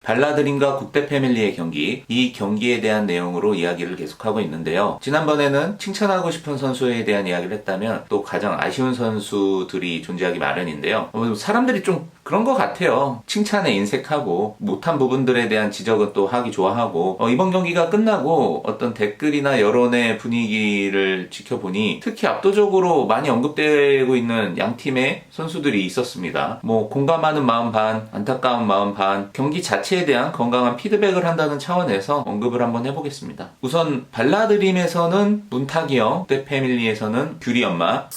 발라드림과 국대 패밀리의 경기, 이 경기에 대한 내용으로 이야기를 계속하고 있는데요. 지난번에는 칭찬하고 싶은 선수에 대한 이야기를 했다면 또 가장 아쉬운 선수들이 존재하기 마련인데요. 사람들이 좀 그런 것 같아요. 칭찬에 인색하고 못한 부분들에 대한 지적은 또 하기 좋아하고 이번 경기가 끝나고 어떤 댓글이나 여론의 분위기를 지켜보니 특히 압도적으로 많이 언급되고 있는 양 팀의 선수들이 있었습니다. 공감하는 마음 반, 안타까운 마음 반, 경기 자체에 대한 건강한 피드백을 한다는 차원에서 언급을 한번 해보겠습니다. 우선 발라드림에서는 문탁이 형, 국대 패밀리에서는 규리 엄마,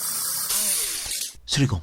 수리공.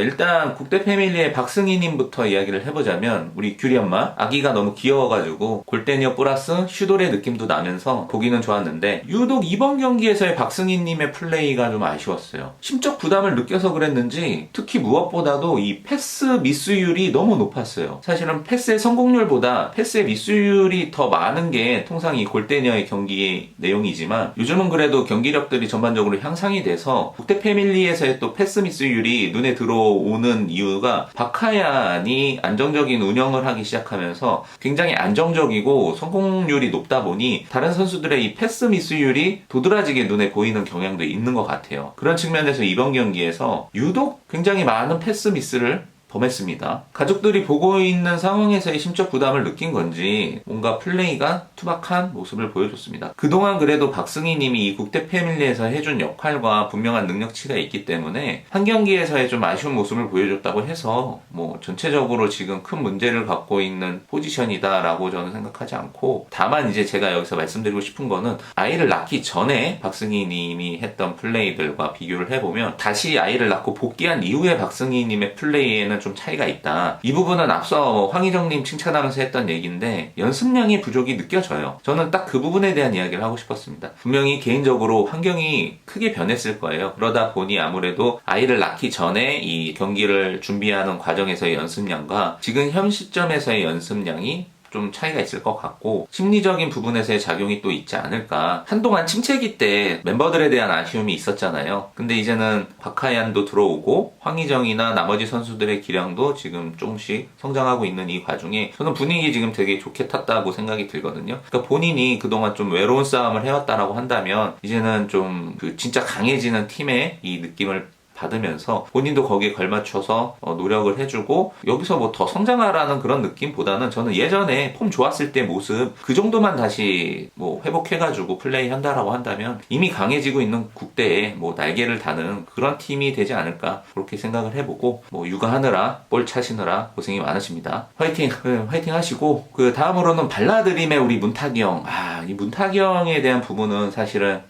일단 국대 패밀리의 박승희님부터 이야기를 해보자면 우리 규리 엄마 아기가 너무 귀여워가지고 골대녀 플러스 슈돌의 느낌도 나면서 보기는 좋았는데 유독 이번 경기에서의 박승희님의 플레이가 좀 아쉬웠어요. 심적 부담을 느껴서 그랬는지 특히 무엇보다도 이 패스 미스율이 너무 높았어요. 사실은 패스의 성공률보다 패스의 미스율이 더 많은 게 통상 이 골대녀의 경기의 내용이지만 요즘은 그래도 경기력들이 전반적으로 향상이 돼서 국대 패밀리에서의 또 패스 미스율이 눈에 들어오는 이유가 박하얀이 안정적인 운영을 하기 시작하면서 굉장히 안정적이고 성공률이 높다 보니 다른 선수들의 이 패스 미스율이 도드라지게 눈에 보이는 경향도 있는 것 같아요. 그런 측면에서 이번 경기에서 유독 굉장히 많은 패스 미스를 범했습니다. 가족들이 보고 있는 상황에서의 심적 부담을 느낀 건지 뭔가 플레이가 투박한 모습을 보여줬습니다. 그동안 그래도 박승희 님이 이 국대 패밀리에서 해준 역할과 분명한 능력치가 있기 때문에 한 경기에서의 좀 아쉬운 모습을 보여줬다고 해서 전체적으로 지금 큰 문제를 갖고 있는 포지션이다라고 저는 생각하지 않고 다만 이제 제가 여기서 말씀드리고 싶은 거는 아이를 낳기 전에 박승희 님이 했던 플레이들과 비교를 해보면 다시 아이를 낳고 복귀한 이후에 박승희 님의 플레이에는 좀 차이가 있다. 이 부분은 앞서 황희정님 칭찬하면서 했던 얘기인데 연습량의 부족이 느껴져요. 저는 딱 그 부분에 대한 이야기를 하고 싶었습니다. 분명히 개인적으로 환경이 크게 변했을 거예요. 그러다 보니 아무래도 아이를 낳기 전에 이 경기를 준비하는 과정에서의 연습량과 지금 현 시점에서의 연습량이 좀 차이가 있을 것 같고 심리적인 부분에서의 작용이 또 있지 않을까. 한동안 침체기 때 멤버들에 대한 아쉬움이 있었잖아요. 근데 이제는 박하얀도 들어오고 황희정이나 나머지 선수들의 기량도 지금 조금씩 성장하고 있는 이 과정에 저는 분위기 지금 되게 좋게 탔다고 생각이 들거든요. 그러니까 본인이 그동안 좀 외로운 싸움을 해왔다라고 한다면 이제는 좀 진짜 강해지는 팀의 이 느낌을 받으면서 본인도 거기에 걸맞춰서 노력을 해주고 여기서 더 성장하라는 그런 느낌보다는 저는 예전에 폼 좋았을 때 모습 그 정도만 다시 회복해가지고 플레이 한다라고 한다면 이미 강해지고 있는 국대에 날개를 다는 그런 팀이 되지 않을까 그렇게 생각을 해보고 육아하느라 볼 차시느라 고생이 많으십니다. 화이팅! 화이팅 하시고 그 다음으로는 발라드림의 우리 문탁이 형. 이 문탁이 형에 대한 부분은 사실은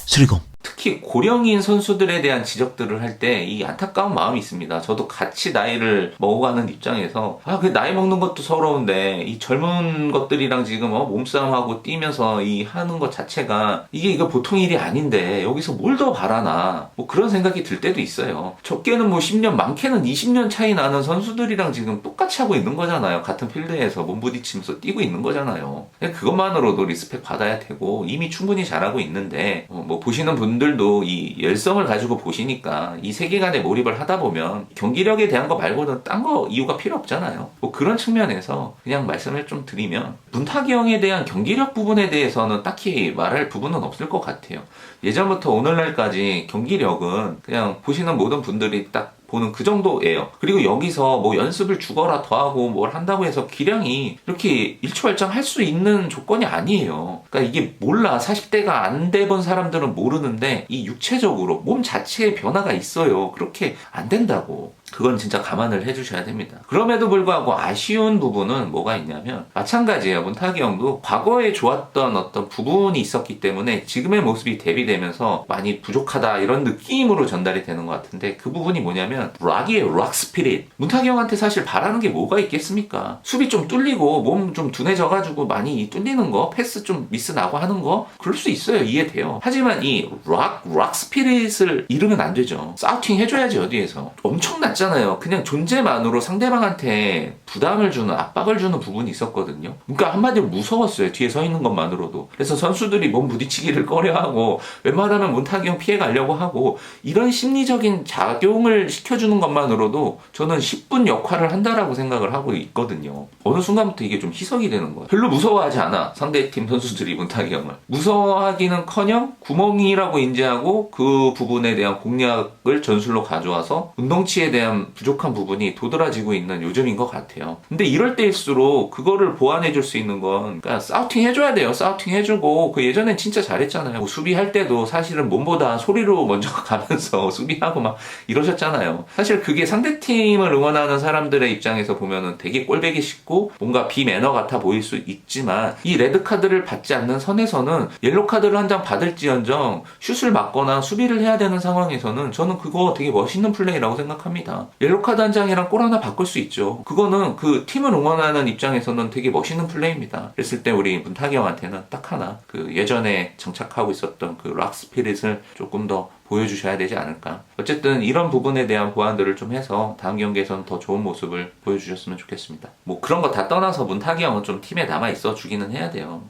수리공. 특히 고령인 선수들에 대한 지적들을 할 때 이 안타까운 마음이 있습니다. 저도 같이 나이를 먹어가는 입장에서 그 나이 먹는 것도 서러운데 이 젊은 것들이랑 지금 몸싸움하고 뛰면서 이 하는 것 자체가 이거 보통 일이 아닌데 여기서 뭘 더 바라나 그런 생각이 들 때도 있어요. 적게는 10년 많게는 20년 차이 나는 선수들이랑 지금 똑같이 하고 있는 거잖아요. 같은 필드에서 몸 부딪히면서 뛰고 있는 거잖아요. 그것만으로도 리스펙 받아야 되고 이미 충분히 잘하고 있는데 보시는 분들도 이 열성을 가지고 보시니까 이 세계관에 몰입을 하다 보면 경기력에 대한 거 말고는 딴 거 이유가 필요 없잖아요. 그런 측면에서 그냥 말씀을 좀 드리면 문탁이 형에 대한 경기력 부분에 대해서는 딱히 말할 부분은 없을 것 같아요. 예전부터 오늘날까지 경기력은 그냥 보시는 모든 분들이 딱 보는 그 정도예요. 그리고 여기서 연습을 주거라 더하고 뭘 한다고 해서 기량이 이렇게 일취월장할 수 있는 조건이 아니에요. 그러니까 이게 몰라. 40대가 안 돼본 사람들은 모르는데 이 육체적으로 몸 자체의 변화가 있어요. 그렇게 안 된다고. 그건 진짜 감안을 해주셔야 됩니다. 그럼에도 불구하고 아쉬운 부분은 뭐가 있냐면 마찬가지예요. 문탁이 형도 과거에 좋았던 어떤 부분이 있었기 때문에 지금의 모습이 대비되면서 많이 부족하다 이런 느낌으로 전달이 되는 것 같은데 그 부분이 뭐냐면 락이에요. 락 스피릿. 문탁이 형한테 사실 바라는 게 뭐가 있겠습니까? 수비 좀 뚫리고 몸 좀 둔해져가지고 많이 뚫리는 거, 패스 좀 미스 나고 하는 거 그럴 수 있어요. 이해돼요. 하지만 이 락 스피릿을 잃으면 안 되죠. 사우팅 해줘야지 어디에서. 엄청났잖아요. 그냥 존재만으로 상대방한테 부담을 주는, 압박을 주는 부분이 있었거든요. 그러니까 한마디로 무서웠어요. 뒤에 서 있는 것만으로도. 그래서 선수들이 몸 부딪히기를 꺼려하고 웬만하면 문탁이 형 피해가려고 하고 이런 심리적인 작용을 시켜 시켜주는 것만으로도 저는 10분 역할을 한다라고 생각을 하고 있거든요. 어느 순간부터 이게 좀 희석이 되는 거예요. 별로 무서워하지 않아, 상대팀 선수들이 문탁이 형을. 무서워하기는커녕 구멍이라고 인지하고 그 부분에 대한 공략을 전술로 가져와서 운동치에 대한 부족한 부분이 도드라지고 있는 요즘인 것 같아요. 근데 이럴 때일수록 그거를 보완해줄 수 있는 건 그러니까 사우팅 해줘야 돼요. 사우팅 해주고 그 예전엔 진짜 잘했잖아요. 뭐 수비할 때도 사실은 몸보다 소리로 먼저 가면서 수비하고 막 이러셨잖아요. 사실 그게 상대팀을 응원하는 사람들의 입장에서 보면은 되게 꼴배기 쉽고 뭔가 비매너 같아 보일 수 있지만 이 레드카드를 받지 않는 선에서는 옐로카드를 한 장 받을지언정 슛을 맞거나 수비를 해야 되는 상황에서는 저는 그거 되게 멋있는 플레이라고 생각합니다. 옐로카드 한 장이랑 골 하나 바꿀 수 있죠. 그거는 그 팀을 응원하는 입장에서는 되게 멋있는 플레이입니다. 그랬을 때 우리 문탁이 형한테는 딱 하나 그 예전에 정착하고 있었던 그 락 스피릿을 조금 더 보여주셔야 되지 않을까. 어쨌든 이런 부분에 대한 보완들을 좀 해서 다음 경기에서는 더 좋은 모습을 보여주셨으면 좋겠습니다. 뭐 그런 거 다 떠나서 문탁이 형은 좀 팀에 남아있어 주기는 해야 돼요.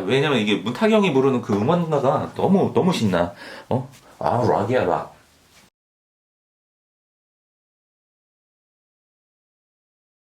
왜냐면 이게 문탁이 형이 부르는 그 응원가가 너무 신나. 락이야, 락.